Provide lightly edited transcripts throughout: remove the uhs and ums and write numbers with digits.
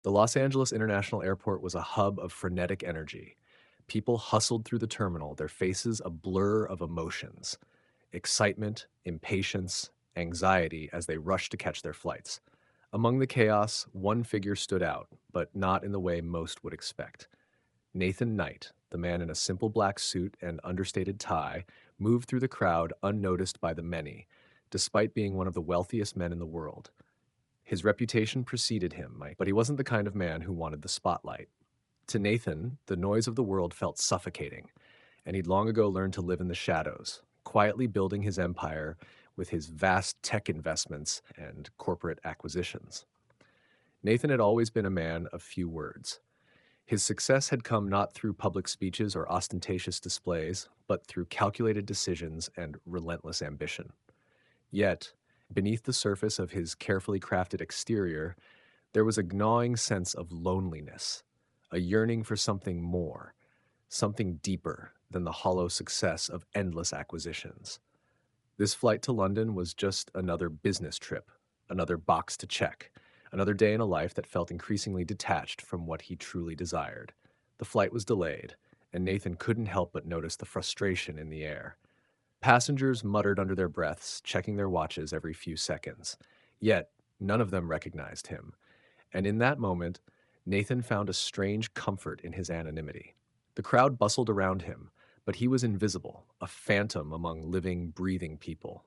The Los Angeles International Airport was a hub of frenetic energy. People hustled through the terminal, their faces a blur of emotions: excitement, impatience, anxiety as they rushed to catch their flights. Among the chaos, one figure stood out, but not in the way most would expect. Nathan Knight, the man in a simple black suit and understated tie, moved through the crowd unnoticed by the many, despite being one of the wealthiest men in the world. His reputation preceded him, but he wasn't the kind of man who wanted the spotlight. To Nathan, the noise of the world felt suffocating, and he'd long ago learned to live in the shadows, quietly building his empire with his vast tech investments and corporate acquisitions. Nathan had always been a man of few words. His success had come not through public speeches or ostentatious displays, but through calculated decisions and relentless ambition. Yet, beneath the surface of his carefully crafted exterior, there was a gnawing sense of loneliness, a yearning for something more, something deeper than the hollow success of endless acquisitions. This flight to London was just another business trip, another box to check, another day in a life that felt increasingly detached from what he truly desired. The flight was delayed, and Nathan couldn't help but notice the frustration in the air. Passengers muttered under their breaths, checking their watches every few seconds. Yet, none of them recognized him, and in that moment, Nathan found a strange comfort in his anonymity. The crowd bustled around him, but he was invisible, a phantom among living, breathing people.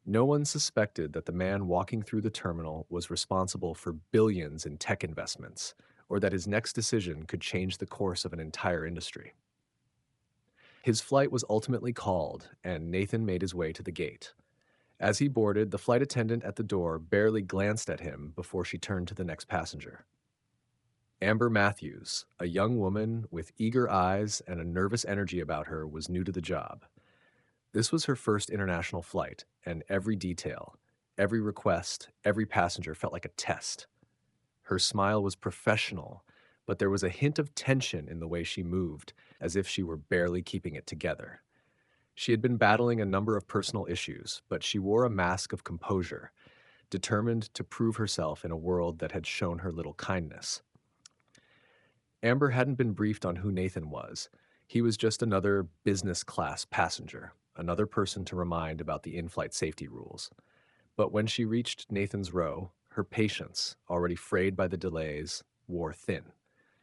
No one suspected that the man walking through the terminal was responsible for billions in tech investments, or that his next decision could change the course of an entire industry. His flight was ultimately called, and Nathan made his way to the gate. As he boarded, the flight attendant at the door barely glanced at him before she turned to the next passenger. Amber Matthews, a young woman with eager eyes and a nervous energy about her, was new to the job. This was her first international flight, and every detail, every request, every passenger felt like a test. Her smile was professional, but there was a hint of tension in the way she moved, as if she were barely keeping it together. She had been battling a number of personal issues, but she wore a mask of composure, determined to prove herself in a world that had shown her little kindness. Amber hadn't been briefed on who Nathan was. He was just another business class passenger, another person to remind about the in-flight safety rules. But when she reached Nathan's row, her patience, already frayed by the delays, wore thin.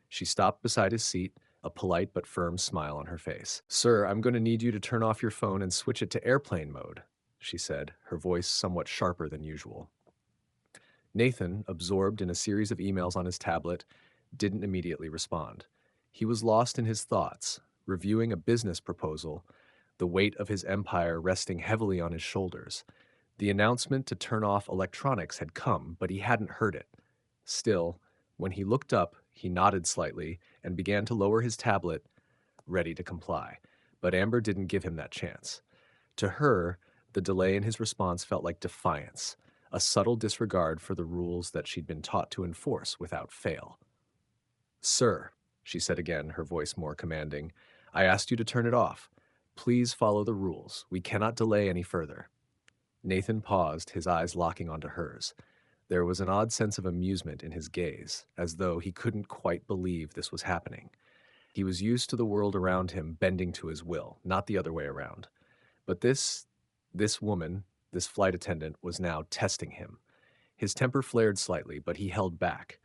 She stopped beside his seat, a polite but firm smile on her face. "Sir, I'm going to need you to turn off your phone and switch it to airplane mode," she said, her voice somewhat sharper than usual. Nathan, absorbed in a series of emails on his tablet, didn't immediately respond. He was lost in his thoughts, reviewing a business proposal, the weight of his empire resting heavily on his shoulders. The announcement to turn off electronics had come, but he hadn't heard it. Still, when he looked up, he nodded slightly and began to lower his tablet, ready to comply. But Amber didn't give him that chance. To her, the delay in his response felt like defiance, a subtle disregard for the rules that she'd been taught to enforce without fail. "Sir," she said again, her voice more commanding, "I asked you to turn it off. Please follow the rules. We cannot delay any further." Nathan paused, his eyes locking onto hers. There was an odd sense of amusement in his gaze, as though he couldn't quite believe this was happening. He was used to the world around him bending to his will, not the other way around. But this woman, this flight attendant, was now testing him. His temper flared slightly, but he held back.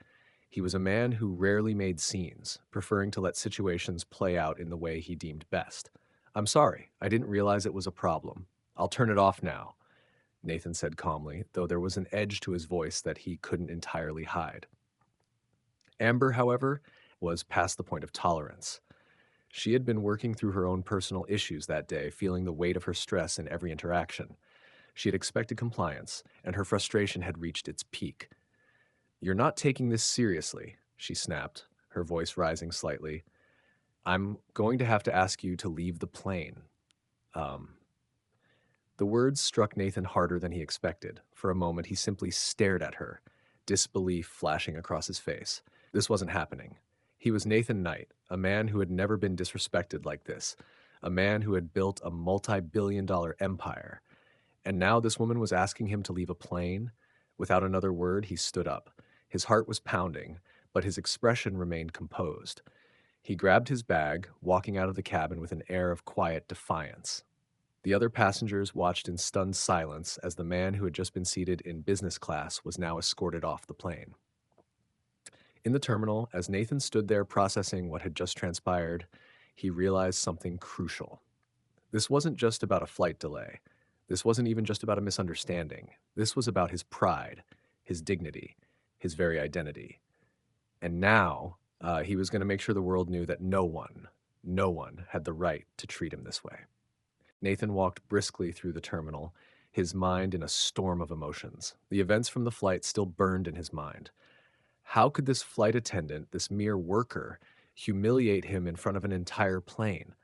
He was a man who rarely made scenes, preferring to let situations play out in the way he deemed best. "I'm sorry, I didn't realize it was a problem. I'll turn it off now," Nathan said calmly, though there was an edge to his voice that he couldn't entirely hide. Amber, however, was past the point of tolerance. She had been working through her own personal issues that day, feeling the weight of her stress in every interaction. She had expected compliance, and her frustration had reached its peak. "You're not taking this seriously," she snapped, her voice rising slightly. "I'm going to have to ask you to leave the plane." Um, the words struck Nathan harder than he expected. For a moment, he simply stared at her, disbelief flashing across his face. This wasn't happening. He was Nathan Knight, a man who had never been disrespected like this, a man who had built a multi-billion-dollar empire. And now this woman was asking him to leave a plane. Without another word, he stood up. His heart was pounding, but his expression remained composed. He grabbed his bag, walking out of the cabin with an air of quiet defiance. The other passengers watched in stunned silence as the man who had just been seated in business class was now escorted off the plane. In the terminal, as Nathan stood there processing what had just transpired, he realized something crucial. This wasn't just about a flight delay. This wasn't even just about a misunderstanding. This was about his pride, his dignity, his very identity. And now he was going to make sure the world knew that no one had the right to treat him this way. Nathan walked briskly through the terminal, his mind in a storm of emotions. The events from the flight still burned in his mind. How could this flight attendant, this mere worker, humiliate him in front of an entire plane?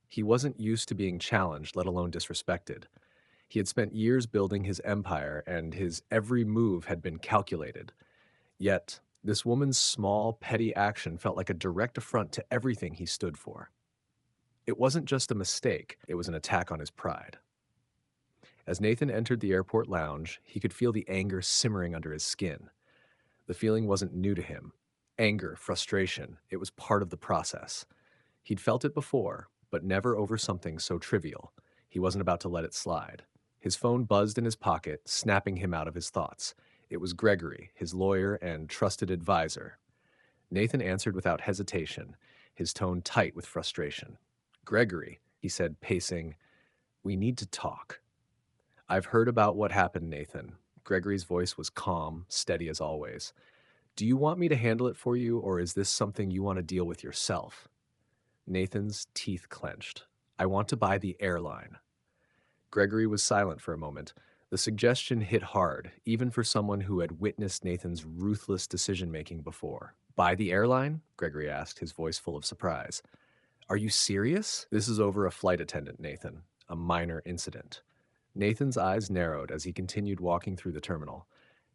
He wasn't used to being challenged, let alone disrespected. He had spent years building his empire, and his every move had been calculated. Yet, this woman's small, petty action felt like a direct affront to everything he stood for. It wasn't just a mistake, it was an attack on his pride. As Nathan entered the airport lounge, he could feel the anger simmering under his skin. The feeling wasn't new to him. Anger, frustration, it was part of the process. He'd felt it before, but never over something so trivial. He wasn't about to let it slide. His phone buzzed in his pocket, snapping him out of his thoughts. It was Gregory, his lawyer and trusted advisor. Nathan answered without hesitation, his tone tight with frustration. "Gregory," he said, pacing, "we need to talk." "I've heard about what happened, Nathan." Gregory's voice was calm, steady as always. "Do you want me to handle it for you, or is this something you want to deal with yourself?" Nathan's teeth clenched. "I want to buy the airline." Gregory was silent for a moment. The suggestion hit hard, even for someone who had witnessed Nathan's ruthless decision-making before. "Buy the airline?" Gregory asked, his voice full of surprise. "Are you serious?" "This is over a flight attendant, Nathan. A minor incident." Nathan's eyes narrowed as he continued walking through the terminal.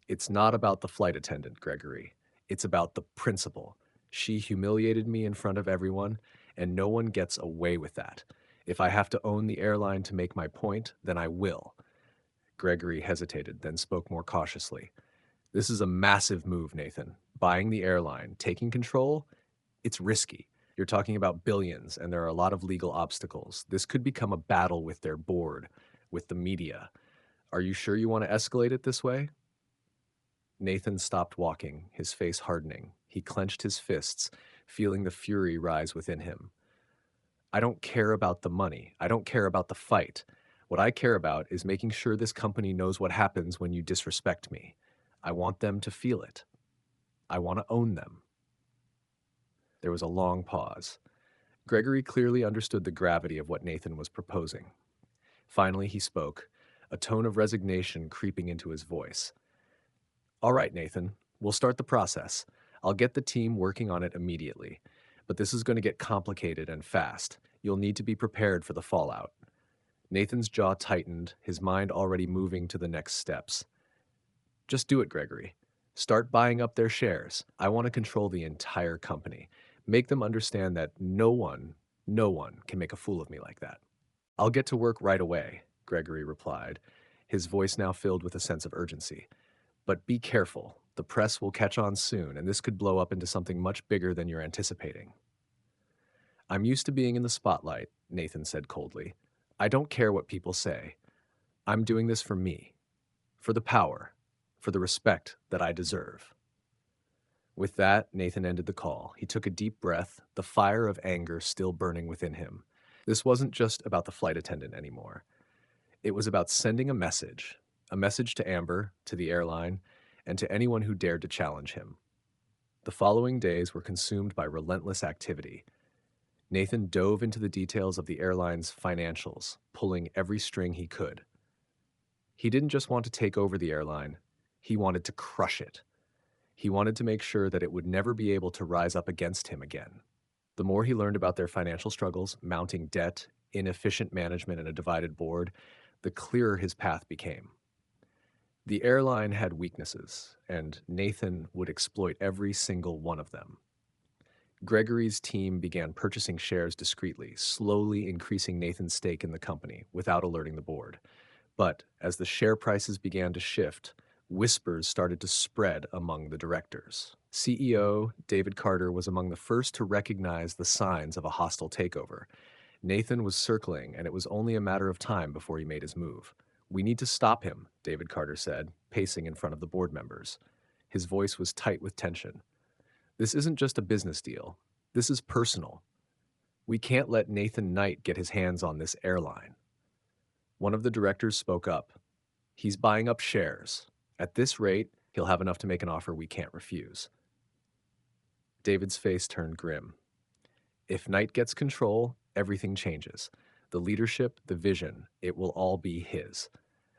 "It's not about the flight attendant, Gregory. It's about the principal. She humiliated me in front of everyone, and no one gets away with that. If I have to own the airline to make my point, then I will." Gregory hesitated, then spoke more cautiously. "This is a massive move, Nathan. Buying the airline, taking control, it's risky. You're talking about billions, and there are a lot of legal obstacles. This could become a battle with their board, with the media. Are you sure you want to escalate it this way?" Nathan stopped walking, his face hardening. He clenched his fists, feeling the fury rise within him. "I don't care about the money. I don't care about the fight. What I care about is making sure this company knows what happens when you disrespect me. I want them to feel it. I want to own them." There was a long pause. Gregory clearly understood the gravity of what Nathan was proposing. Finally, he spoke, a tone of resignation creeping into his voice. "All right, Nathan, we'll start the process. I'll get the team working on it immediately. But this is going to get complicated and fast. You'll need to be prepared for the fallout." Nathan's jaw tightened, his mind already moving to the next steps. "Just do it, Gregory. Start buying up their shares. I want to control the entire company. Make them understand that no one can make a fool of me like that." "I'll get to work right away," Gregory replied, his voice now filled with a sense of urgency. "But be careful. The press will catch on soon, and this could blow up into something much bigger than you're anticipating." "I'm used to being in the spotlight," Nathan said coldly. "I don't care what people say. I'm doing this for me, for the power, for the respect that I deserve." With that, Nathan ended the call. He took a deep breath, the fire of anger still burning within him. This wasn't just about the flight attendant anymore. It was about sending a message to Amber, to the airline, and to anyone who dared to challenge him. The following days were consumed by relentless activity. Nathan dove into the details of the airline's financials, pulling every string he could. He didn't just want to take over the airline, he wanted to crush it. He wanted to make sure that it would never be able to rise up against him again. The more he learned about their financial struggles, mounting debt, inefficient management, and a divided board, the clearer his path became. The airline had weaknesses, and Nathan would exploit every single one of them. Gregory's team began purchasing shares discreetly, slowly increasing Nathan's stake in the company without alerting the board. But as the share prices began to shift, Whispers started to spread among the directors. CEO David Carter was among the first to recognize the signs of a hostile takeover. Nathan was circling, and it was only a matter of time before he made his move. "We need to stop him," David Carter said, pacing in front of the board members. His voice was tight with tension. "This isn't just a business deal. This is personal. We can't let Nathan Knight get his hands on this airline." One of the directors spoke up. "He's buying up shares. At this rate, he'll have enough to make an offer we can't refuse." David's face turned grim. "If Knight gets control, everything changes. The leadership, the vision, it will all be his.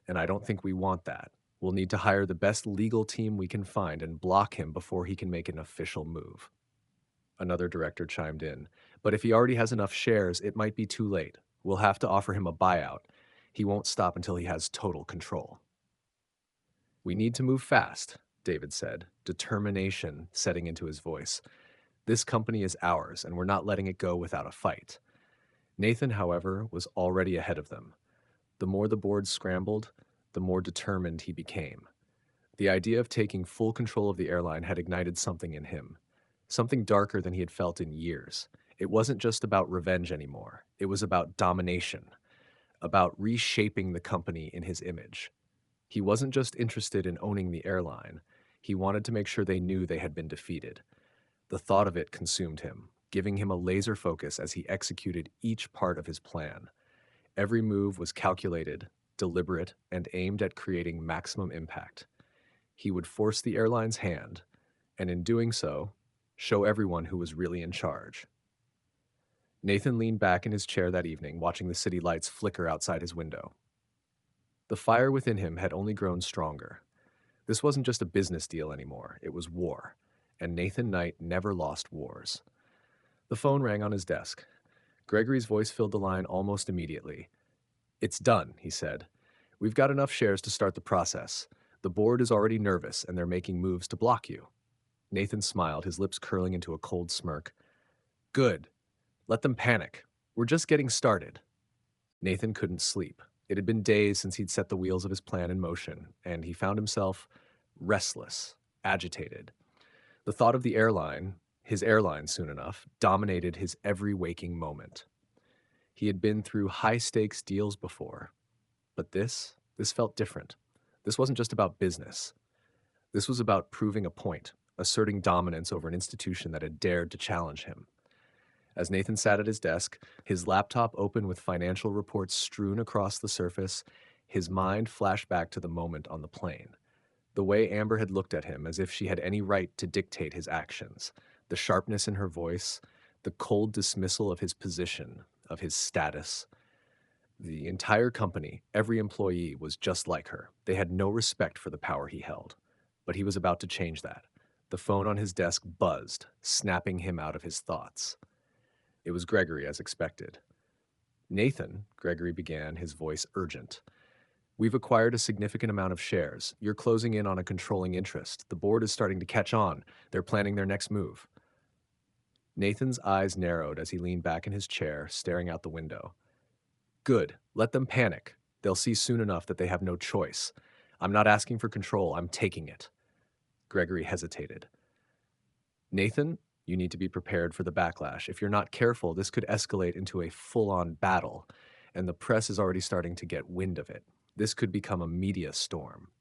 And I don't think we want that. We'll need to hire the best legal team we can find and block him before he can make an official move." Another director chimed in. "But if he already has enough shares, it might be too late. We'll have to offer him a buyout. He won't stop until he has total control." "We need to move fast," David said, determination setting into his voice. "This company is ours, and we're not letting it go without a fight." Nathan, however, was already ahead of them. The more the board scrambled, the more determined he became. The idea of taking full control of the airline had ignited something in him, something darker than he had felt in years. It wasn't just about revenge anymore. It was about domination, about reshaping the company in his image. He wasn't just interested in owning the airline. He wanted to make sure they knew they had been defeated. The thought of it consumed him, giving him a laser focus as he executed each part of his plan. Every move was calculated, deliberate, and aimed at creating maximum impact. He would force the airline's hand, and in doing so, show everyone who was really in charge. Nathan leaned back in his chair that evening, watching the city lights flicker outside his window. The fire within him had only grown stronger. This wasn't just a business deal anymore, it was war, and Nathan Knight never lost wars. The phone rang on his desk. Gregory's voice filled the line almost immediately. "It's done," he said. "We've got enough shares to start the process. The board is already nervous, and they're making moves to block you." Nathan smiled, his lips curling into a cold smirk. "Good. Let them panic. We're just getting started." Nathan couldn't sleep. It had been days since he'd set the wheels of his plan in motion, and he found himself restless, agitated. The thought of the airline, his airline soon enough, dominated his every waking moment. He had been through high-stakes deals before, but this felt different. This wasn't just about business. This was about proving a point, asserting dominance over an institution that had dared to challenge him. As Nathan sat at his desk, his laptop open with financial reports strewn across the surface, his mind flashed back to the moment on the plane. The way Amber had looked at him as if she had any right to dictate his actions, the sharpness in her voice, the cold dismissal of his position, of his status. The entire company, every employee, was just like her. They had no respect for the power he held. But he was about to change that. The phone on his desk buzzed, snapping him out of his thoughts. It was Gregory, as expected. "Nathan," Gregory began, his voice urgent. "We've acquired a significant amount of shares. You're closing in on a controlling interest. The board is starting to catch on. They're planning their next move." Nathan's eyes narrowed as he leaned back in his chair, staring out the window. "Good. Let them panic. They'll see soon enough that they have no choice. I'm not asking for control. I'm taking it." Gregory hesitated. "Nathan, you need to be prepared for the backlash. If you're not careful, this could escalate into a full-on battle, and the press is already starting to get wind of it. This could become a media storm."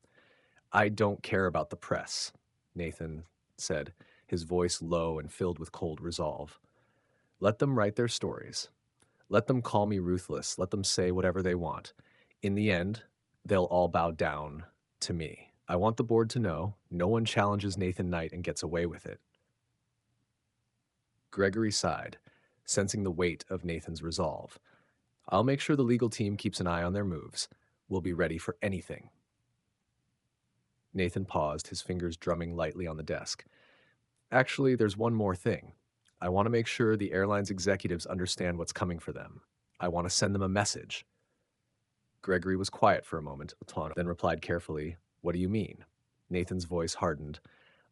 "I don't care about the press," Nathan said, his voice low and filled with cold resolve. "Let them write their stories. Let them call me ruthless. Let them say whatever they want. In the end, they'll all bow down to me. I want the board to know no one challenges Nathan Knight and gets away with it." Gregory sighed, sensing the weight of Nathan's resolve. "I'll make sure the legal team keeps an eye on their moves. We'll be ready for anything." Nathan paused, his fingers drumming lightly on the desk. "Actually, there's one more thing. I want to make sure the airline's executives understand what's coming for them. I want to send them a message." Gregory was quiet for a moment, then replied carefully, "What do you mean?" Nathan's voice hardened.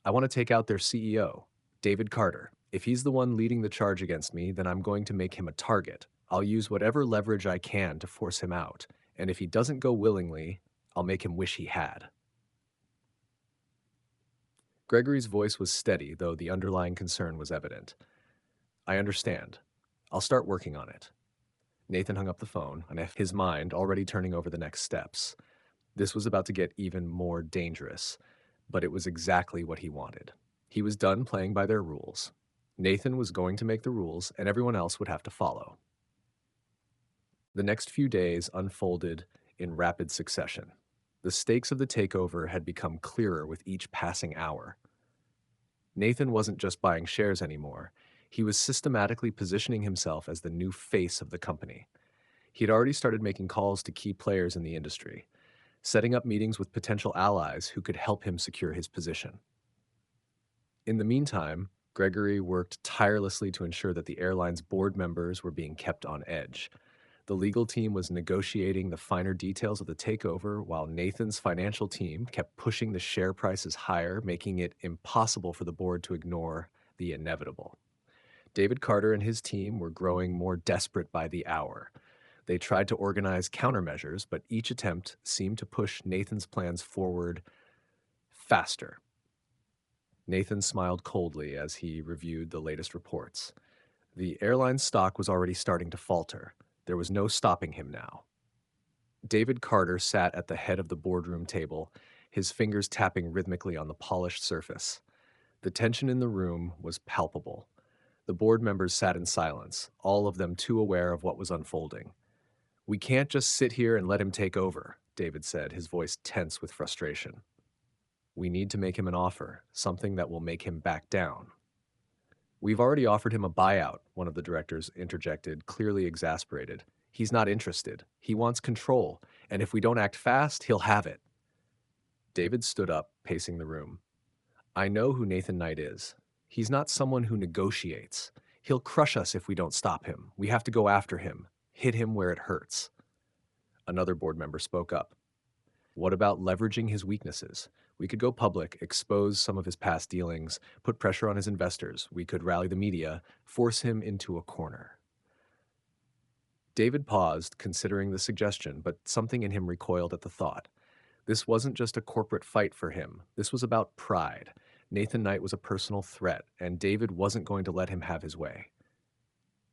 "I want to take out their CEO, David Carter. If he's the one leading the charge against me, then I'm going to make him a target. I'll use whatever leverage I can to force him out, and if he doesn't go willingly, I'll make him wish he had." Gregory's voice was steady, though the underlying concern was evident. I understand. I'll start working on it. Nathan hung up the phone, and his mind already turning over the next steps. This was about to get even more dangerous, but it was exactly what he wanted. He was done playing by their rules. Nathan was going to make the rules, and everyone else would have to follow. The next few days unfolded in rapid succession. The stakes of the takeover had become clearer with each passing hour. Nathan wasn't just buying shares anymore. He was systematically positioning himself as the new face of the company. He had already started making calls to key players in the industry, setting up meetings with potential allies who could help him secure his position. In the meantime, Gregory worked tirelessly to ensure that the airline's board members were being kept on edge. The legal team was negotiating the finer details of the takeover, while Nathan's financial team kept pushing the share prices higher, making it impossible for the board to ignore the inevitable. David Carter and his team were growing more desperate by the hour. They tried to organize countermeasures, but each attempt seemed to push Nathan's plans forward faster. Nathan smiled coldly as he reviewed the latest reports. The airline's stock was already starting to falter. There was no stopping him now. David Carter sat at the head of the boardroom table, his fingers tapping rhythmically on the polished surface. The tension in the room was palpable. The board members sat in silence, all of them too aware of what was unfolding. "We can't just sit here and let him take over," David said, his voice tense with frustration. "We need to make him an offer, something that will make him back down." "We've already offered him a buyout," one of the directors interjected, clearly exasperated. "He's not interested. He wants control, and if we don't act fast, he'll have it." David stood up, pacing the room. "I know who Nathan Knight is. He's not someone who negotiates. He'll crush us if we don't stop him. We have to go after him, hit him where it hurts." Another board member spoke up. "What about leveraging his weaknesses? We could go public, expose some of his past dealings, put pressure on his investors. We could rally the media, force him into a corner." David paused, considering the suggestion, but something in him recoiled at the thought. This wasn't just a corporate fight for him. This was about pride. Nathan Knight was a personal threat, and David wasn't going to let him have his way.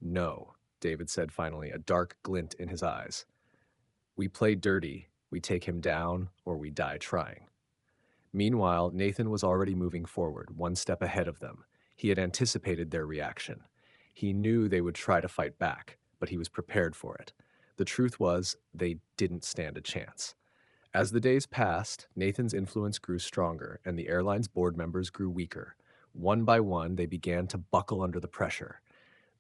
"No," David said finally, a dark glint in his eyes. "We play dirty. We take him down, or we die trying." Meanwhile, Nathan was already moving forward, one step ahead of them. He had anticipated their reaction. He knew they would try to fight back, but he was prepared for it. The truth was, they didn't stand a chance. As the days passed, Nathan's influence grew stronger, and the airline's board members grew weaker. One by one, they began to buckle under the pressure.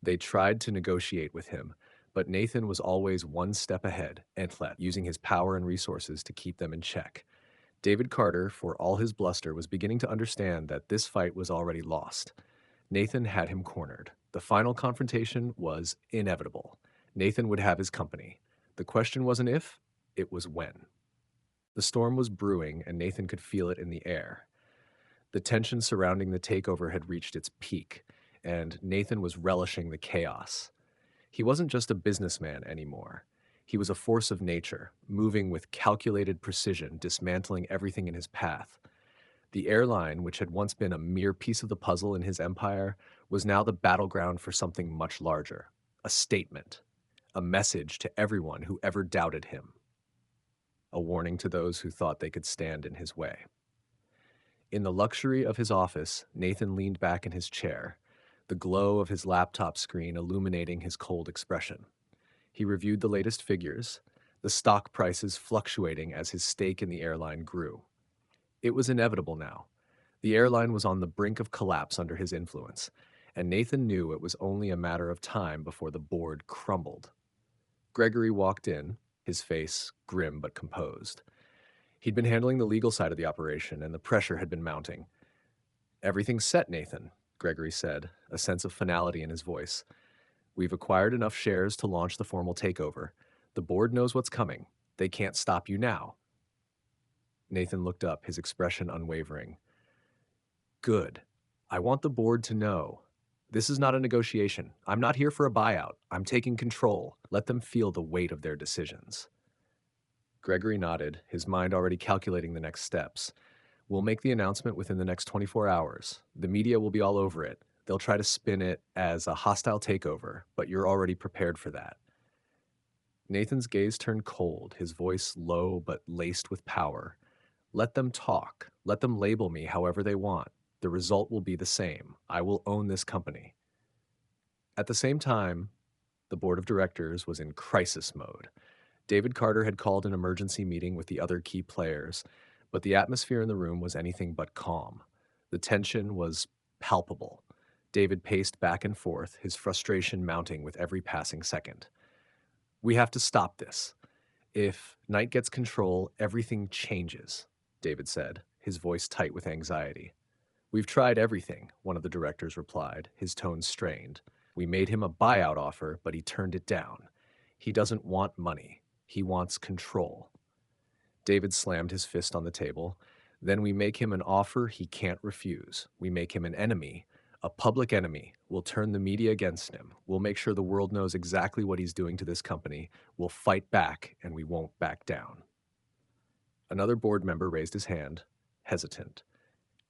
They tried to negotiate with him, but Nathan was always one step ahead, and using his power and resources to keep them in check. David Carter, for all his bluster, was beginning to understand that this fight was already lost. Nathan had him cornered. The final confrontation was inevitable. Nathan would have his company. The question wasn't if, it was when. The storm was brewing, and Nathan could feel it in the air. The tension surrounding the takeover had reached its peak, and Nathan was relishing the chaos. He wasn't just a businessman anymore. He was a force of nature, moving with calculated precision, dismantling everything in his path. The airline, which had once been a mere piece of the puzzle in his empire, was now the battleground for something much larger. A statement. A message to everyone who ever doubted him. A warning to those who thought they could stand in his way. In the luxury of his office, Nathan leaned back in his chair, the glow of his laptop screen illuminating his cold expression. He reviewed the latest figures, the stock prices fluctuating as his stake in the airline grew. It was inevitable now. The airline was on the brink of collapse under his influence, and Nathan knew it was only a matter of time before the board crumbled. Gregory walked in, his face grim but composed. He'd been handling the legal side of the operation, and the pressure had been mounting. "Everything's set, Nathan," Gregory said, a sense of finality in his voice. "We've acquired enough shares to launch the formal takeover. The board knows what's coming. They can't stop you now." Nathan looked up, his expression unwavering. "Good. I want the board to know. This is not a negotiation. I'm not here for a buyout. I'm taking control. Let them feel the weight of their decisions." Gregory nodded, his mind already calculating the next steps. We'll make the announcement within the next 24 hours. The media will be all over it. They'll try to spin it as a hostile takeover, but you're already prepared for that. Nathan's gaze turned cold, his voice low but laced with power. Let them talk. Let them label me however they want. The result will be the same. I will own this company. At the same time, the board of directors was in crisis mode. David Carter had called an emergency meeting with the other key players, but the atmosphere in the room was anything but calm. The tension was palpable. David paced back and forth, his frustration mounting with every passing second. We have to stop this. If Knight gets control, everything changes, David said, his voice tight with anxiety. We've tried everything, one of the directors replied, his tone strained. We made him a buyout offer, but he turned it down. He doesn't want money. He wants control. David slammed his fist on the table. Then we make him an offer he can't refuse. We make him an enemy, a public enemy. We'll turn the media against him. We'll make sure the world knows exactly what he's doing to this company. We'll fight back, and we won't back down. Another board member raised his hand, hesitant.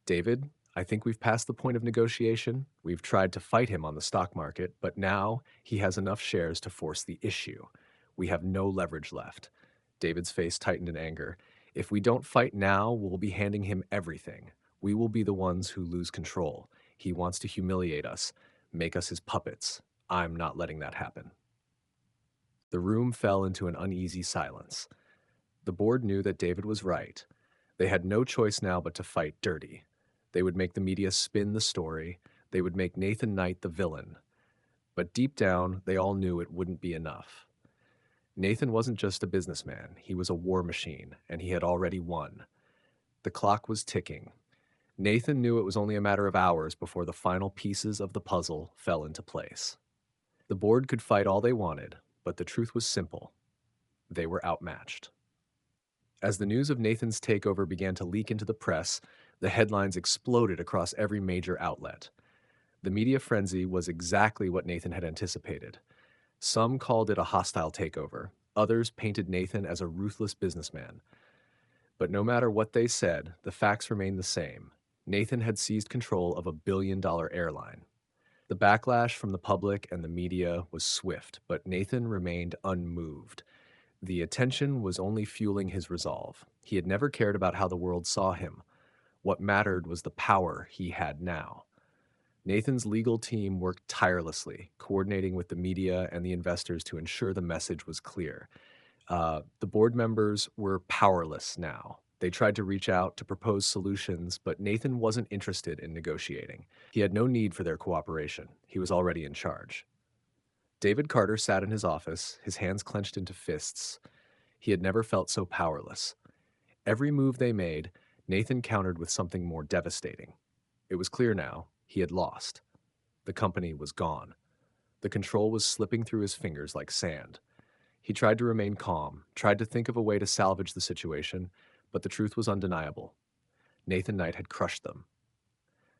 David, I think we've passed the point of negotiation. We've tried to fight him on the stock market, but now he has enough shares to force the issue. We have no leverage left. David's face tightened in anger. If we don't fight now, we'll be handing him everything. We will be the ones who lose control. He wants to humiliate us, make us his puppets. I'm not letting that happen. The room fell into an uneasy silence. The board knew that David was right. They had no choice now but to fight dirty. They would make the media spin the story. They would make Nathan Knight the villain. But deep down, they all knew it wouldn't be enough. Nathan wasn't just a businessman. He was a war machine, and he had already won. The clock was ticking. Nathan knew it was only a matter of hours before the final pieces of the puzzle fell into place. The board could fight all they wanted, but the truth was simple. They were outmatched. As the news of Nathan's takeover began to leak into the press, the headlines exploded across every major outlet. The media frenzy was exactly what Nathan had anticipated. Some called it a hostile takeover. Others painted Nathan as a ruthless businessman. But no matter what they said, the facts remained the same. Nathan had seized control of a billion-dollar airline. The backlash from the public and the media was swift, but Nathan remained unmoved. The attention was only fueling his resolve. He had never cared about how the world saw him. What mattered was the power he had now. Nathan's legal team worked tirelessly, coordinating with the media and the investors to ensure the message was clear. The board members were powerless now. They tried to reach out to propose solutions, but Nathan wasn't interested in negotiating. He had no need for their cooperation. He was already in charge. David Carter sat in his office, his hands clenched into fists. He had never felt so powerless. Every move they made, Nathan countered with something more devastating. It was clear now, he had lost. The company was gone. The control was slipping through his fingers like sand. He tried to remain calm, tried to think of a way to salvage the situation, but the truth was undeniable. Nathan Knight had crushed them.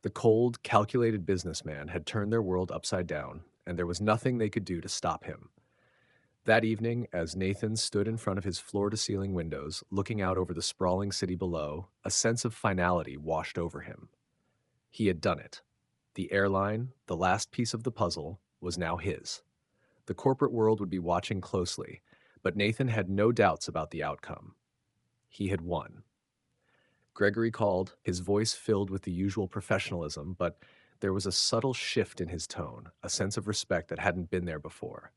The cold, calculated businessman had turned their world upside down, and there was nothing they could do to stop him. That evening, as Nathan stood in front of his floor-to-ceiling windows, looking out over the sprawling city below, a sense of finality washed over him. He had done it. The airline, the last piece of the puzzle, was now his. The corporate world would be watching closely, but Nathan had no doubts about the outcome. He had won. Gregory called, his voice filled with the usual professionalism, but there was a subtle shift in his tone, a sense of respect that hadn't been there before.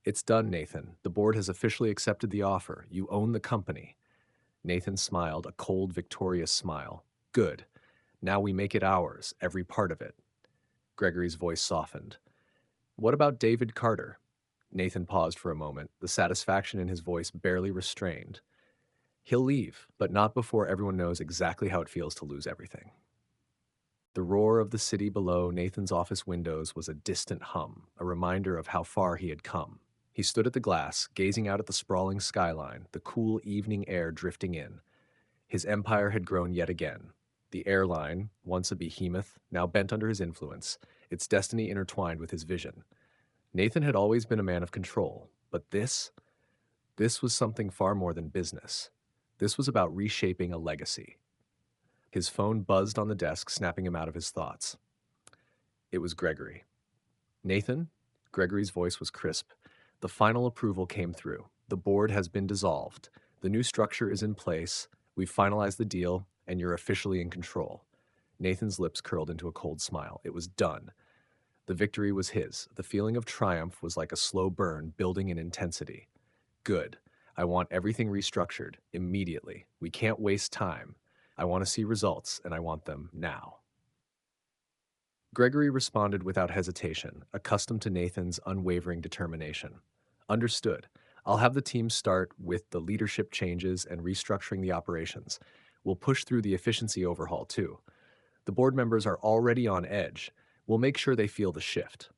It's done, Nathan. The board has officially accepted the offer. You own the company. Nathan smiled, a cold, victorious smile. Good. Now we make it ours, every part of it. Gregory's voice softened. What about David Carter? Nathan paused for a moment, the satisfaction in his voice barely restrained. He'll leave, but not before everyone knows exactly how it feels to lose everything. The roar of the city below Nathan's office windows was a distant hum, a reminder of how far he had come. He stood at the glass, gazing out at the sprawling skyline, the cool evening air drifting in. His empire had grown yet again. The airline, once a behemoth, now bent under his influence, its destiny intertwined with his vision. Nathan had always been a man of control, but this was something far more than business. This was about reshaping a legacy. His phone buzzed on the desk, snapping him out of his thoughts. It was Gregory. Nathan? Gregory's voice was crisp. The final approval came through. The board has been dissolved. The new structure is in place. We've finalized the deal, and you're officially in control. Nathan's lips curled into a cold smile. It was done. The victory was his. The feeling of triumph was like a slow burn, building in intensity. Good. I want everything restructured, immediately. We can't waste time. I want to see results, and I want them now. Gregory responded without hesitation, accustomed to Nathan's unwavering determination. Understood. I'll have the team start with the leadership changes and restructuring the operations. We'll push through the efficiency overhaul, too. The board members are already on edge. We'll make sure they feel the shift.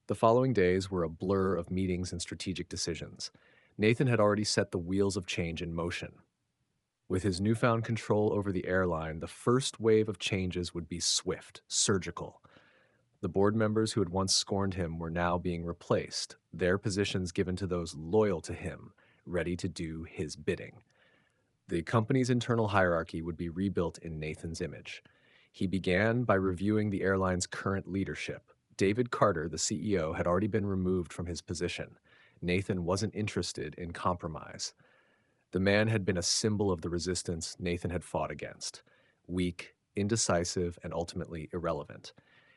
The following days were a blur of meetings and strategic decisions. Nathan had already set the wheels of change in motion. With his newfound control over the airline, the first wave of changes would be swift, surgical. The board members who had once scorned him were now being replaced, their positions given to those loyal to him, ready to do his bidding. The company's internal hierarchy would be rebuilt in Nathan's image. He began by reviewing the airline's current leadership. David Carter, the CEO, had already been removed from his position. Nathan wasn't interested in compromise. The man had been a symbol of the resistance Nathan had fought against. Weak, indecisive, and ultimately irrelevant.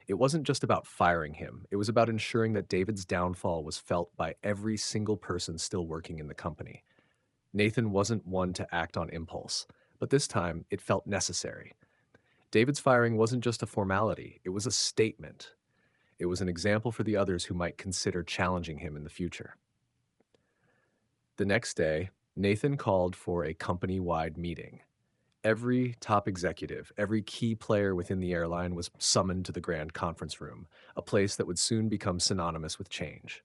It wasn't just about firing him. It was about ensuring that David's downfall was felt by every single person still working in the company. Nathan wasn't one to act on impulse, but this time it felt necessary. David's firing wasn't just a formality, it was a statement. It was an example for the others who might consider challenging him in the future. The next day, Nathan called for a company-wide meeting. Every top executive, every key player within the airline was summoned to the grand conference room, a place that would soon become synonymous with change.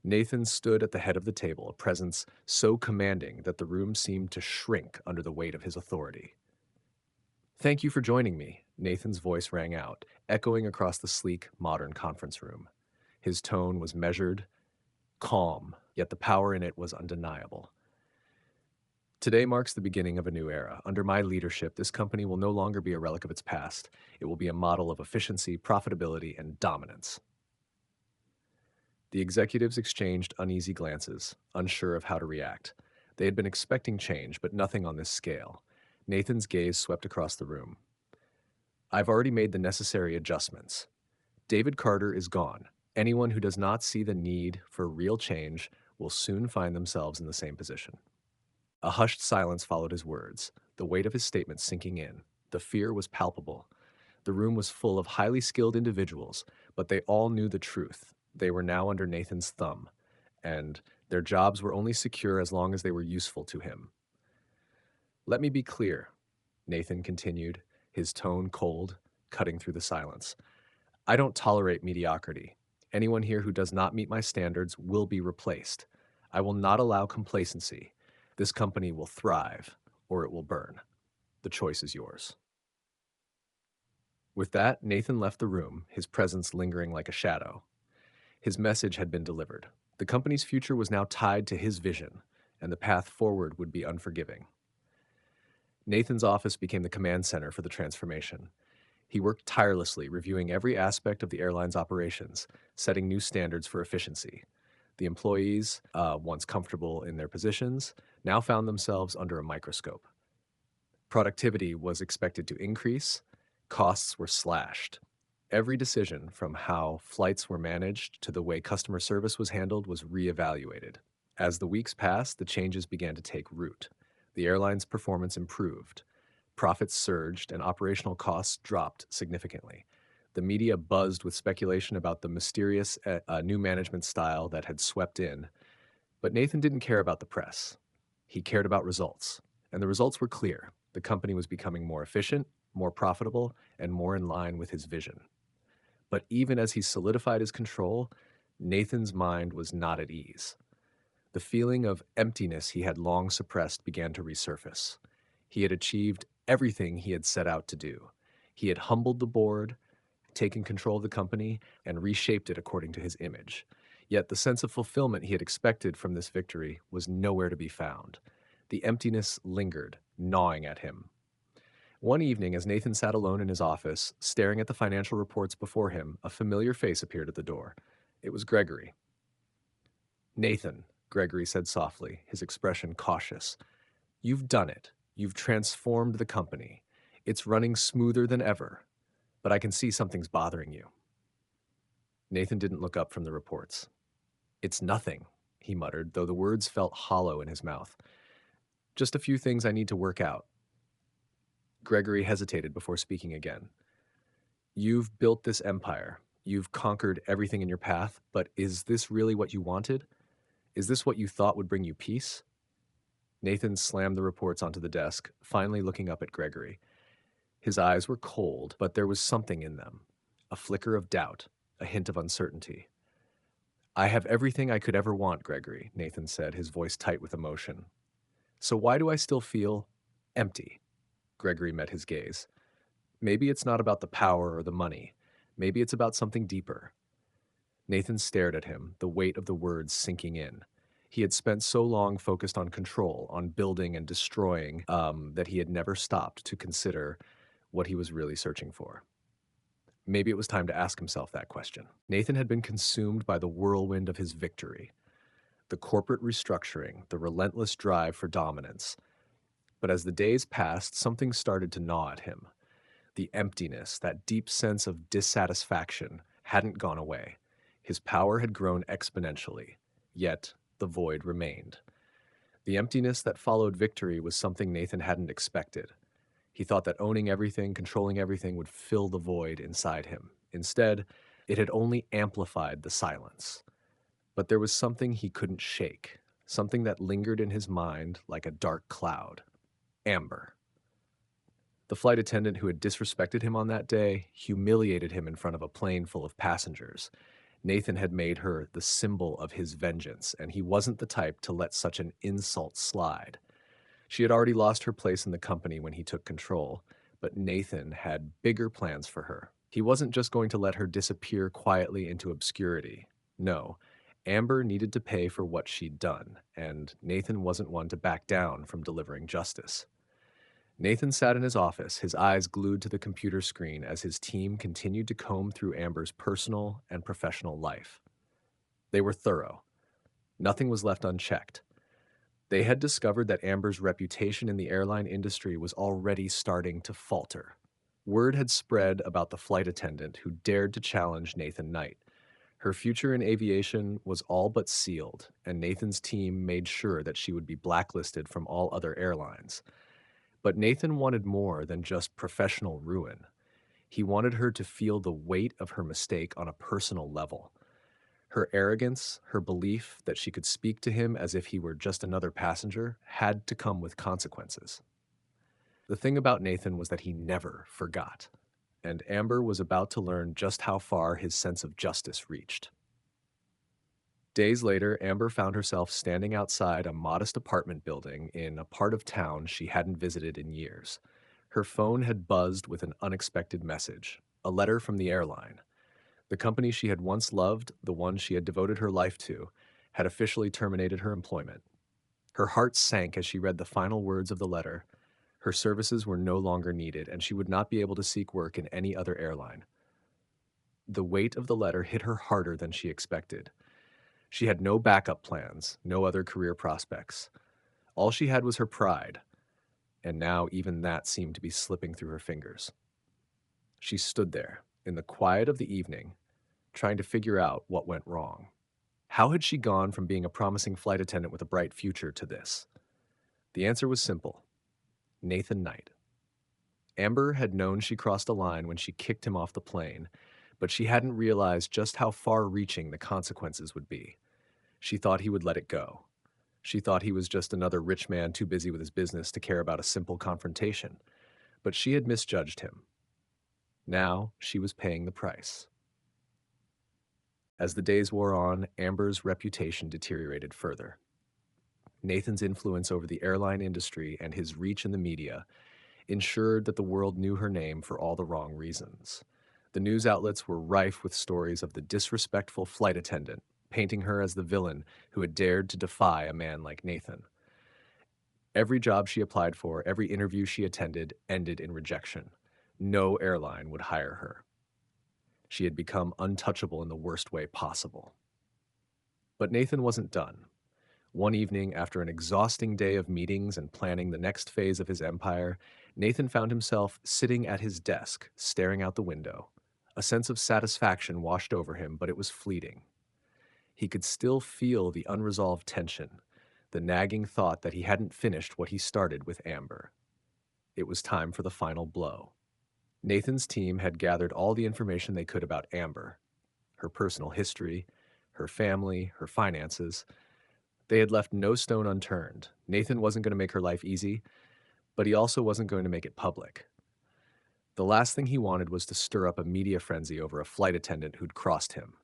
Nathan stood at the head of the table, a presence so commanding that the room seemed to shrink under the weight of his authority. "Thank you for joining me," Nathan's voice rang out, echoing across the sleek, modern conference room. His tone was measured, calm, yet the power in it was undeniable. "Today marks the beginning of a new era. Under my leadership, this company will no longer be a relic of its past. It will be a model of efficiency, profitability, and dominance." The executives exchanged uneasy glances, unsure of how to react. They had been expecting change, but nothing on this scale. Nathan's gaze swept across the room. "I've already made the necessary adjustments. David Carter is gone. Anyone who does not see the need for real change will soon find themselves in the same position." A hushed silence followed his words, the weight of his statement sinking in. The fear was palpable. The room was full of highly skilled individuals, but they all knew the truth. They were now under Nathan's thumb, and their jobs were only secure as long as they were useful to him. "Let me be clear," Nathan continued, his tone cold, cutting through the silence. "I don't tolerate mediocrity. Anyone here who does not meet my standards will be replaced. I will not allow complacency. This company will thrive, or it will burn. The choice is yours." With that, Nathan left the room, his presence lingering like a shadow. His message had been delivered. The company's future was now tied to his vision, and the path forward would be unforgiving. Nathan's office became the command center for the transformation. He worked tirelessly, reviewing every aspect of the airline's operations, setting new standards for efficiency. The employees, once comfortable in their positions, now found themselves under a microscope. Productivity was expected to increase, costs were slashed. Every decision, from how flights were managed to the way customer service was handled, was reevaluated. As the weeks passed, the changes began to take root. The airline's performance improved. Profits surged and operational costs dropped significantly. The media buzzed with speculation about the mysterious new management style that had swept in. But Nathan didn't care about the press. He cared about results. And the results were clear. The company was becoming more efficient, more profitable, and more in line with his vision. But even as he solidified his control, Nathan's mind was not at ease. The feeling of emptiness he had long suppressed began to resurface. He had achieved everything he had set out to do. He had humbled the board, taken control of the company, and reshaped it according to his image. Yet the sense of fulfillment he had expected from this victory was nowhere to be found. The emptiness lingered, gnawing at him. One evening, as Nathan sat alone in his office, staring at the financial reports before him, a familiar face appeared at the door. It was Gregory. Nathan, Gregory said softly, his expression cautious. You've done it. You've transformed the company. It's running smoother than ever, but I can see something's bothering you. Nathan didn't look up from the reports. It's nothing, he muttered, though the words felt hollow in his mouth. Just a few things I need to work out. Gregory hesitated before speaking again. You've built this empire. You've conquered everything in your path, but is this really what you wanted? Is this what you thought would bring you peace? Nathan slammed the reports onto the desk, finally looking up at Gregory. His eyes were cold, but there was something in them. A flicker of doubt, a hint of uncertainty. I have everything I could ever want, Gregory, Nathan said, his voice tight with emotion. So why do I still feel empty? Gregory met his gaze. Maybe it's not about the power or the money. Maybe it's about something deeper. Nathan stared at him, the weight of the words sinking in. He had spent so long focused on control, on building and destroying, that he had never stopped to consider what he was really searching for. Maybe it was time to ask himself that question. Nathan had been consumed by the whirlwind of his victory, the corporate restructuring, the relentless drive for dominance. But as the days passed, something started to gnaw at him. The emptiness, that deep sense of dissatisfaction, hadn't gone away. His power had grown exponentially, yet the void remained. The emptiness that followed victory was something Nathan hadn't expected. He thought that owning everything, controlling everything would fill the void inside him. Instead, it had only amplified the silence. But there was something he couldn't shake, something that lingered in his mind like a dark cloud. Amber. The flight attendant who had disrespected him on that day humiliated him in front of a plane full of passengers. Nathan had made her the symbol of his vengeance, and he wasn't the type to let such an insult slide. She had already lost her place in the company when he took control, but Nathan had bigger plans for her. He wasn't just going to let her disappear quietly into obscurity. No, Amber needed to pay for what she'd done, and Nathan wasn't one to back down from delivering justice. Nathan sat in his office, his eyes glued to the computer screen as his team continued to comb through Amber's personal and professional life. They were thorough. Nothing was left unchecked. They had discovered that Amber's reputation in the airline industry was already starting to falter. Word had spread about the flight attendant who dared to challenge Nathan Knight. Her future in aviation was all but sealed, and Nathan's team made sure that she would be blacklisted from all other airlines. But Nathan wanted more than just professional ruin. He wanted her to feel the weight of her mistake on a personal level. Her arrogance, her belief that she could speak to him as if he were just another passenger, had to come with consequences. The thing about Nathan was that he never forgot, and Amber was about to learn just how far his sense of justice reached. Days later, Amber found herself standing outside a modest apartment building in a part of town she hadn't visited in years. Her phone had buzzed with an unexpected message, a letter from the airline. The company she had once loved, the one she had devoted her life to, had officially terminated her employment. Her heart sank as she read the final words of the letter. Her services were no longer needed, and she would not be able to seek work in any other airline. The weight of the letter hit her harder than she expected. She had no backup plans, no other career prospects. All she had was her pride, and now even that seemed to be slipping through her fingers. She stood there, in the quiet of the evening, trying to figure out what went wrong. How had she gone from being a promising flight attendant with a bright future to this? The answer was simple: Nathan Knight. Amber had known she crossed a line when she kicked him off the plane, but she hadn't realized just how far-reaching the consequences would be. She thought he would let it go. She thought he was just another rich man too busy with his business to care about a simple confrontation. But she had misjudged him. Now she was paying the price. As the days wore on, Amber's reputation deteriorated further. Nathan's influence over the airline industry and his reach in the media ensured that the world knew her name for all the wrong reasons. The news outlets were rife with stories of the disrespectful flight attendant, painting her as the villain who had dared to defy a man like Nathan. Every job she applied for, every interview she attended, ended in rejection. No airline would hire her. She had become untouchable in the worst way possible. But Nathan wasn't done. One evening, after an exhausting day of meetings and planning the next phase of his empire, Nathan found himself sitting at his desk, staring out the window. A sense of satisfaction washed over him, but it was fleeting. He could still feel the unresolved tension, the nagging thought that he hadn't finished what he started with Amber. It was time for the final blow. Nathan's team had gathered all the information they could about Amber, her personal history, her family, her finances. They had left no stone unturned. Nathan wasn't going to make her life easy, but he also wasn't going to make it public. The last thing he wanted was to stir up a media frenzy over a flight attendant who'd crossed him.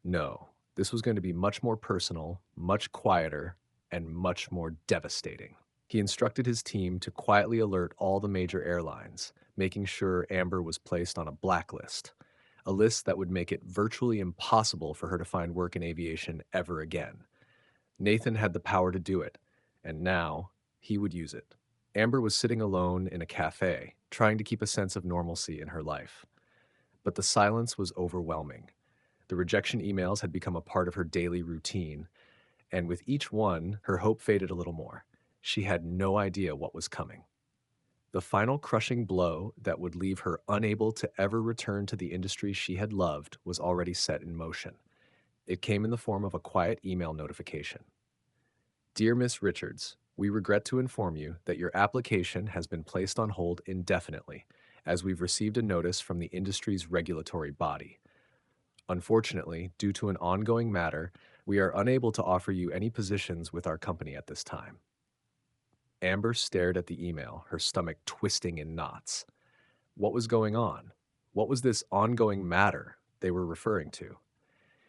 No, this was going to be much more personal, much quieter, and much more devastating. He instructed his team to quietly alert all the major airlines, making sure Amber was placed on a blacklist, a list that would make it virtually impossible for her to find work in aviation ever again. Nathan had the power to do it, and now he would use it. Amber was sitting alone in a cafe, trying to keep a sense of normalcy in her life. But the silence was overwhelming. The rejection emails had become a part of her daily routine, and with each one, her hope faded a little more. She had no idea what was coming. The final crushing blow that would leave her unable to ever return to the industry she had loved was already set in motion. It came in the form of a quiet email notification. Dear Miss Richards, we regret to inform you that your application has been placed on hold indefinitely, as we've received a notice from the industry's regulatory body. Unfortunately, due to an ongoing matter, we are unable to offer you any positions with our company at this time. Amber stared at the email, her stomach twisting in knots. What was going on? What was this ongoing matter they were referring to?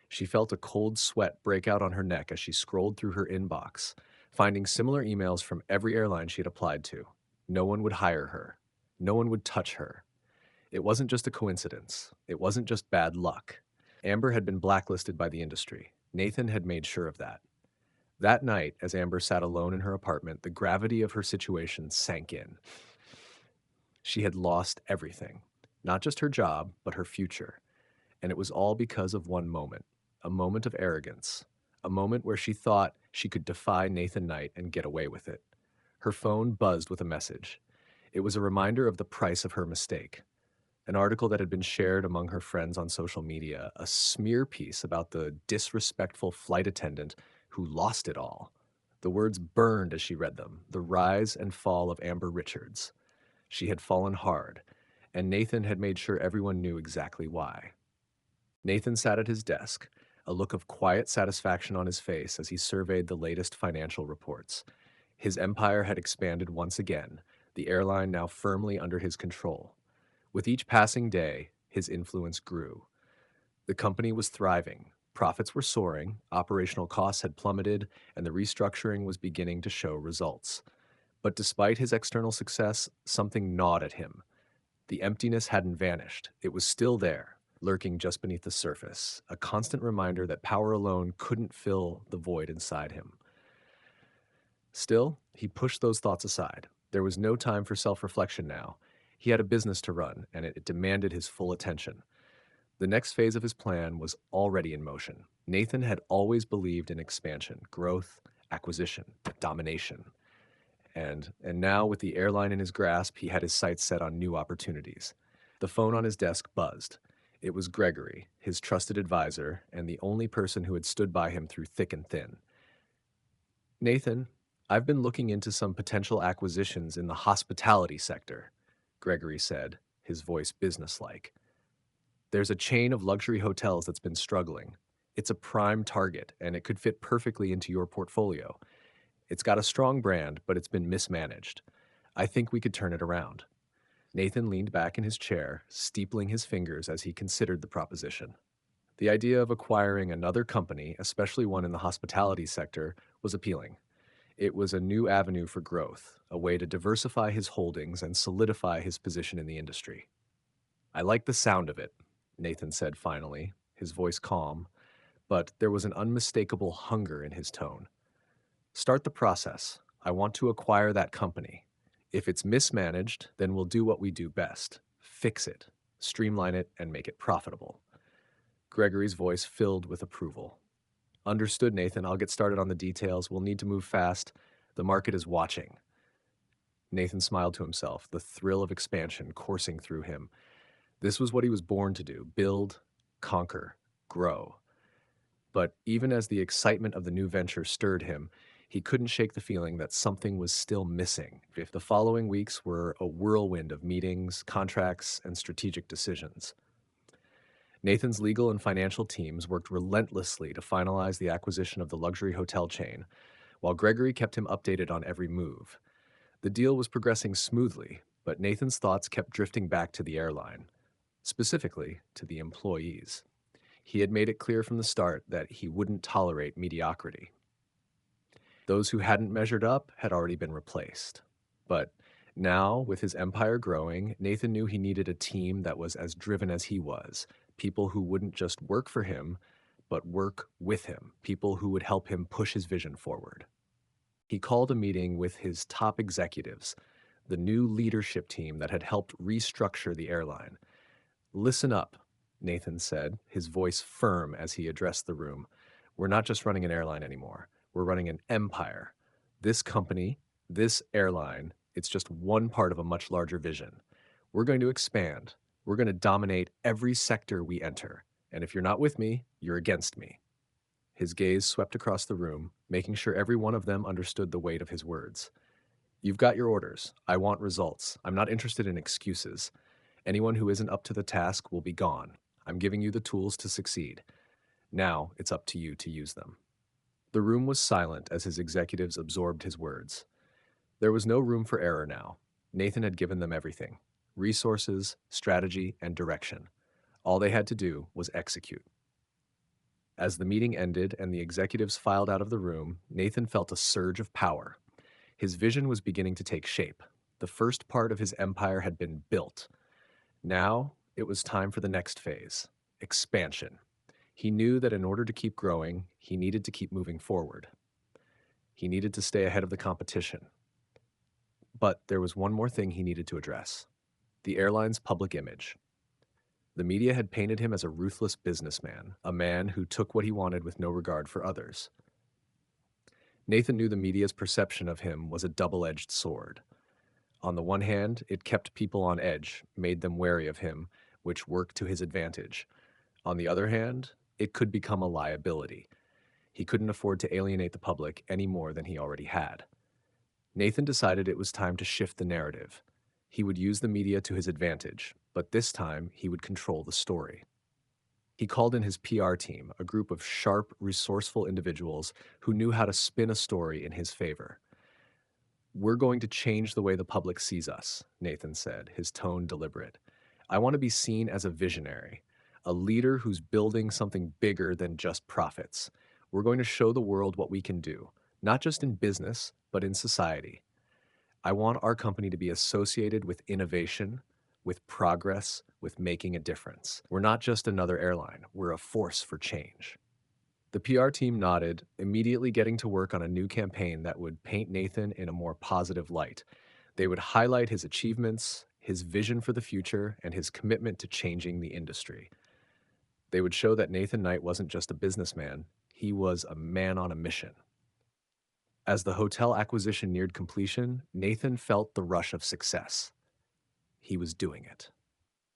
She felt a cold sweat break out on her neck as she scrolled through her inbox, finding similar emails from every airline she had applied to. No one would hire her. No one would touch her. It wasn't just a coincidence. It wasn't just bad luck. Amber had been blacklisted by the industry. Nathan had made sure of that. That night, as Amber sat alone in her apartment, the gravity of her situation sank in. She had lost everything, not just her job, but her future. And it was all because of one moment, a moment of arrogance, a moment where she thought she could defy Nathan Knight and get away with it. Her phone buzzed with a message. It was a reminder of the price of her mistake. An article that had been shared among her friends on social media, a smear piece about the disrespectful flight attendant who lost it all. The words burned as she read them, the rise and fall of Amber Richards. She had fallen hard, and Nathan had made sure everyone knew exactly why. Nathan sat at his desk, a look of quiet satisfaction on his face as he surveyed the latest financial reports. His empire had expanded once again, the airline now firmly under his control. With each passing day, his influence grew. The company was thriving, profits were soaring, operational costs had plummeted, and the restructuring was beginning to show results. But despite his external success, something gnawed at him. The emptiness hadn't vanished. It was still there, lurking just beneath the surface, a constant reminder that power alone couldn't fill the void inside him. Still, he pushed those thoughts aside. There was no time for self-reflection now. He had a business to run, and it demanded his full attention. The next phase of his plan was already in motion. Nathan had always believed in expansion, growth, acquisition, domination. And now, with the airline in his grasp, he had his sights set on new opportunities. The phone on his desk buzzed. It was Gregory, his trusted advisor, and the only person who had stood by him through thick and thin. Nathan, I've been looking into some potential acquisitions in the hospitality sector, Gregory said, his voice businesslike. There's a chain of luxury hotels that's been struggling. It's a prime target, and it could fit perfectly into your portfolio. It's got a strong brand, but it's been mismanaged. I think we could turn it around. Nathan leaned back in his chair, steepling his fingers as he considered the proposition. The idea of acquiring another company, especially one in the hospitality sector, was appealing. It was a new avenue for growth, a way to diversify his holdings and solidify his position in the industry. I like the sound of it, Nathan said finally, his voice calm, but there was an unmistakable hunger in his tone. Start the process. I want to acquire that company. If it's mismanaged, then we'll do what we do best: fix it, streamline it, and make it profitable. Gregory's voice filled with approval. Understood, Nathan. I'll get started on the details. We'll need to move fast. The market is watching. Nathan smiled to himself, the thrill of expansion coursing through him. This was what he was born to do: build, conquer, grow. But even as the excitement of the new venture stirred him, he couldn't shake the feeling that something was still missing. If the following weeks were a whirlwind of meetings, contracts, and strategic decisions, Nathan's legal and financial teams worked relentlessly to finalize the acquisition of the luxury hotel chain, while Gregory kept him updated on every move. The deal was progressing smoothly, but Nathan's thoughts kept drifting back to the airline, specifically to the employees. He had made it clear from the start that he wouldn't tolerate mediocrity. Those who hadn't measured up had already been replaced. But now, with his empire growing, Nathan knew he needed a team that was as driven as he was, people who wouldn't just work for him, but work with him, people who would help him push his vision forward. He called a meeting with his top executives, the new leadership team that had helped restructure the airline. "Listen up," Nathan said, his voice firm as he addressed the room. "We're not just running an airline anymore. We're running an empire. This company, this airline, it's just one part of a much larger vision. We're going to expand. We're going to dominate every sector we enter. And if you're not with me, you're against me." His gaze swept across the room, making sure every one of them understood the weight of his words. "You've got your orders. I want results. I'm not interested in excuses. Anyone who isn't up to the task will be gone. I'm giving you the tools to succeed. Now it's up to you to use them." The room was silent as his executives absorbed his words. There was no room for error now. Nathan had given them everything: resources, strategy, and direction. All they had to do was execute. As the meeting ended and the executives filed out of the room, Nathan felt a surge of power. His vision was beginning to take shape. The first part of his empire had been built. Now it was time for the next phase: expansion. He knew that in order to keep growing, he needed to keep moving forward. He needed to stay ahead of the competition. But there was one more thing he needed to address: the airline's public image. The media had painted him as a ruthless businessman, a man who took what he wanted with no regard for others. Nathan knew the media's perception of him was a double-edged sword. On the one hand, it kept people on edge, made them wary of him, which worked to his advantage. On the other hand, it could become a liability. He couldn't afford to alienate the public any more than he already had. Nathan decided it was time to shift the narrative. He would use the media to his advantage, but this time he would control the story. He called in his PR team, a group of sharp, resourceful individuals who knew how to spin a story in his favor. "We're going to change the way the public sees us," Nathan said, his tone deliberate. "I want to be seen as a visionary, a leader who's building something bigger than just profits. We're going to show the world what we can do, not just in business, but in society. I want our company to be associated with innovation, with progress, with making a difference. We're not just another airline, we're a force for change." The PR team nodded, immediately getting to work on a new campaign that would paint Nathan in a more positive light. They would highlight his achievements, his vision for the future, and his commitment to changing the industry. They would show that Nathan Knight wasn't just a businessman, he was a man on a mission. As the hotel acquisition neared completion, Nathan felt the rush of success. He was doing it.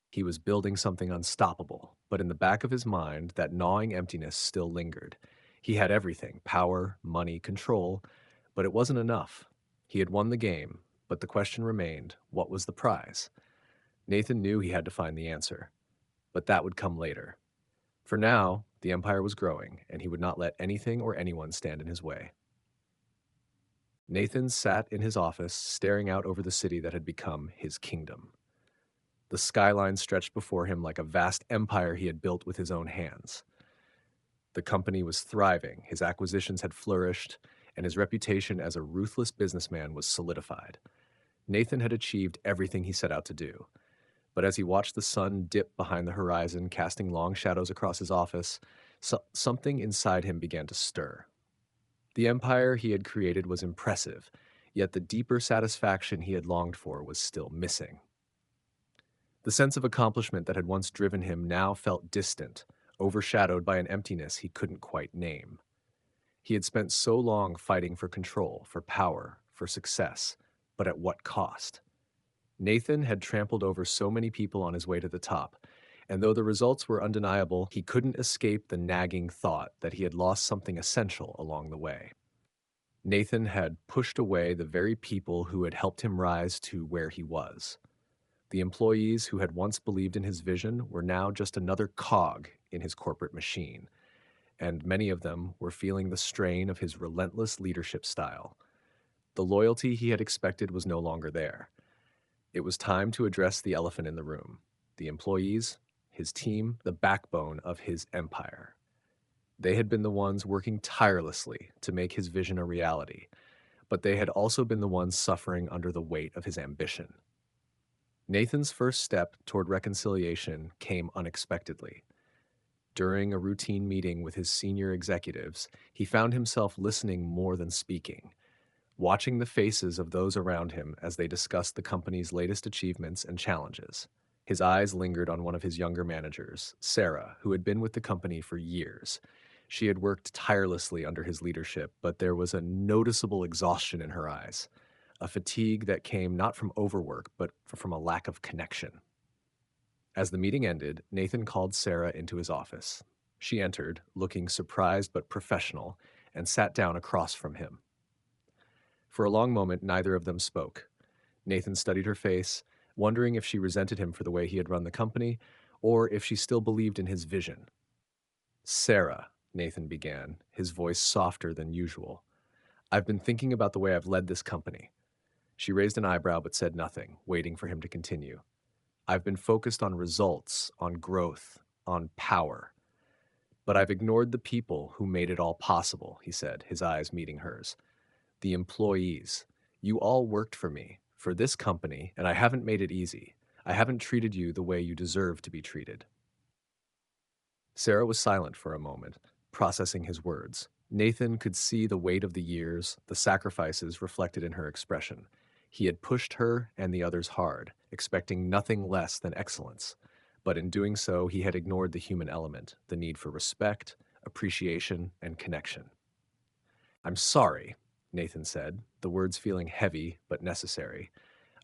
He was building something unstoppable, but in the back of his mind, that gnawing emptiness still lingered. He had everything: power, money, control, but it wasn't enough. He had won the game, but the question remained: what was the prize? Nathan knew he had to find the answer, but that would come later. For now, the empire was growing, and he would not let anything or anyone stand in his way. Nathan sat in his office, staring out over the city that had become his kingdom. The skyline stretched before him like a vast empire he had built with his own hands. The company was thriving, his acquisitions had flourished, and his reputation as a ruthless businessman was solidified. Nathan had achieved everything he set out to do. But as he watched the sun dip behind the horizon, casting long shadows across his office, something inside him began to stir. The empire he had created was impressive. Yet the deeper satisfaction he had longed for was still missing. The sense of accomplishment that had once driven him now felt distant, overshadowed by an emptiness he couldn't quite name. He had spent so long fighting for control, for power, for success, but at what cost? Nathan had trampled over so many people on his way to the top, and though the results were undeniable, he couldn't escape the nagging thought that he had lost something essential along the way. Nathan had pushed away the very people who had helped him rise to where he was. The employees who had once believed in his vision were now just another cog in his corporate machine, and many of them were feeling the strain of his relentless leadership style. The loyalty he had expected was no longer there. It was time to address the elephant in the room: the employees, his team, the backbone of his empire. They had been the ones working tirelessly to make his vision a reality, but they had also been the ones suffering under the weight of his ambition. Nathan's first step toward reconciliation came unexpectedly. During a routine meeting with his senior executives, he found himself listening more than speaking, watching the faces of those around him as they discussed the company's latest achievements and challenges. His eyes lingered on one of his younger managers, Sarah, who had been with the company for years. She had worked tirelessly under his leadership, but there was a noticeable exhaustion in her eyes, a fatigue that came not from overwork, but from a lack of connection. As the meeting ended, Nathan called Sarah into his office. She entered, looking surprised but professional, and sat down across from him. For a long moment, neither of them spoke. Nathan studied her face, wondering if she resented him for the way he had run the company, or if she still believed in his vision. "Sarah," Nathan began, his voice softer than usual, "I've been thinking about the way I've led this company." She raised an eyebrow but said nothing, waiting for him to continue. "I've been focused on results, on growth, on power. But I've ignored the people who made it all possible," he said, his eyes meeting hers. "The employees. You all worked for me, for this company, and I haven't made it easy. I haven't treated you the way you deserve to be treated." Sarah was silent for a moment, processing his words. Nathan could see the weight of the years, the sacrifices reflected in her expression. He had pushed her and the others hard, expecting nothing less than excellence. But in doing so, he had ignored the human element, the need for respect, appreciation, and connection. "I'm sorry," Nathan said, the words feeling heavy but necessary.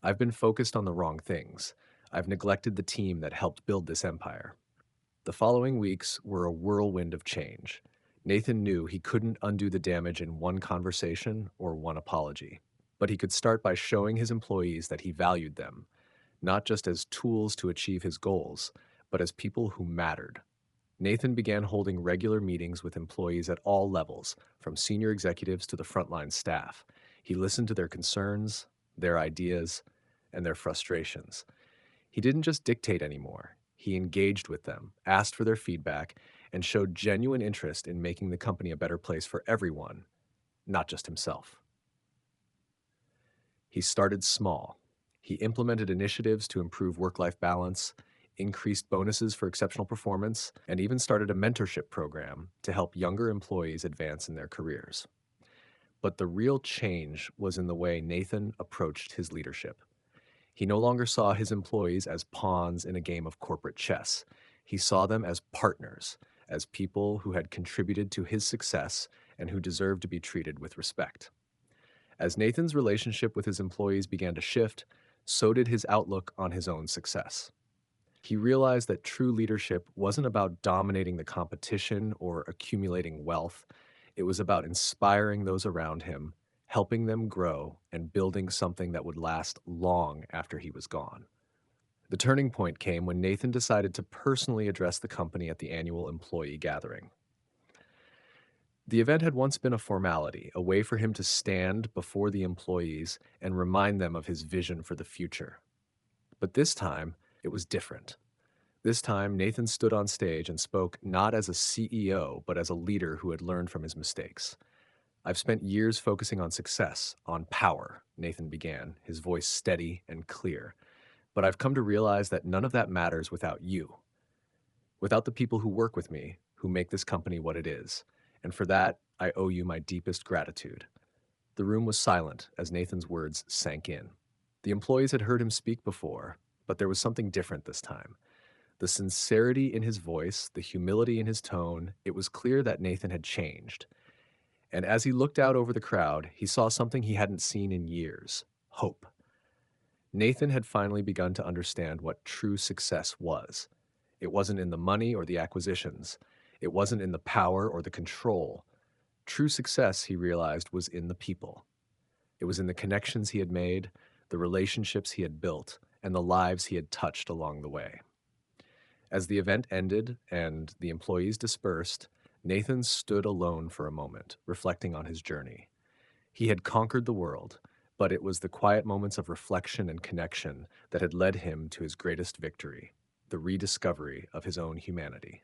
"I've been focused on the wrong things. I've neglected the team that helped build this empire." The following weeks were a whirlwind of change. Nathan knew he couldn't undo the damage in one conversation or one apology. But he could start by showing his employees that he valued them, not just as tools to achieve his goals, but as people who mattered. Nathan began holding regular meetings with employees at all levels, from senior executives to the frontline staff. He listened to their concerns, their ideas, and their frustrations. He didn't just dictate anymore. He engaged with them, asked for their feedback, and showed genuine interest in making the company a better place for everyone, not just himself. He started small. He implemented initiatives to improve work-life balance, increased bonuses for exceptional performance, and even started a mentorship program to help younger employees advance in their careers. But the real change was in the way Nathan approached his leadership. He no longer saw his employees as pawns in a game of corporate chess. He saw them as partners, as people who had contributed to his success and who deserved to be treated with respect. As Nathan's relationship with his employees began to shift, so did his outlook on his own success. He realized that true leadership wasn't about dominating the competition or accumulating wealth. It was about inspiring those around him, helping them grow, and building something that would last long after he was gone. The turning point came when Nathan decided to personally address the company at the annual employee gathering. The event had once been a formality, a way for him to stand before the employees and remind them of his vision for the future. But this time, it was different. This time, Nathan stood on stage and spoke not as a CEO, but as a leader who had learned from his mistakes. "I've spent years focusing on success, on power," Nathan began, his voice steady and clear. "But I've come to realize that none of that matters without you, without the people who work with me, who make this company what it is. And for that, I owe you my deepest gratitude." The room was silent as Nathan's words sank in. The employees had heard him speak before, but there was something different this time. The sincerity in his voice, the humility in his tone, it was clear that Nathan had changed. And as he looked out over the crowd, he saw something he hadn't seen in years: hope. Nathan had finally begun to understand what true success was. It wasn't in the money or the acquisitions. It wasn't in the power or the control. True success, he realized, was in the people. It was in the connections he had made, the relationships he had built, and the lives he had touched along the way. As the event ended and the employees dispersed, Nathan stood alone for a moment, reflecting on his journey. He had conquered the world, but it was the quiet moments of reflection and connection that had led him to his greatest victory, the rediscovery of his own humanity.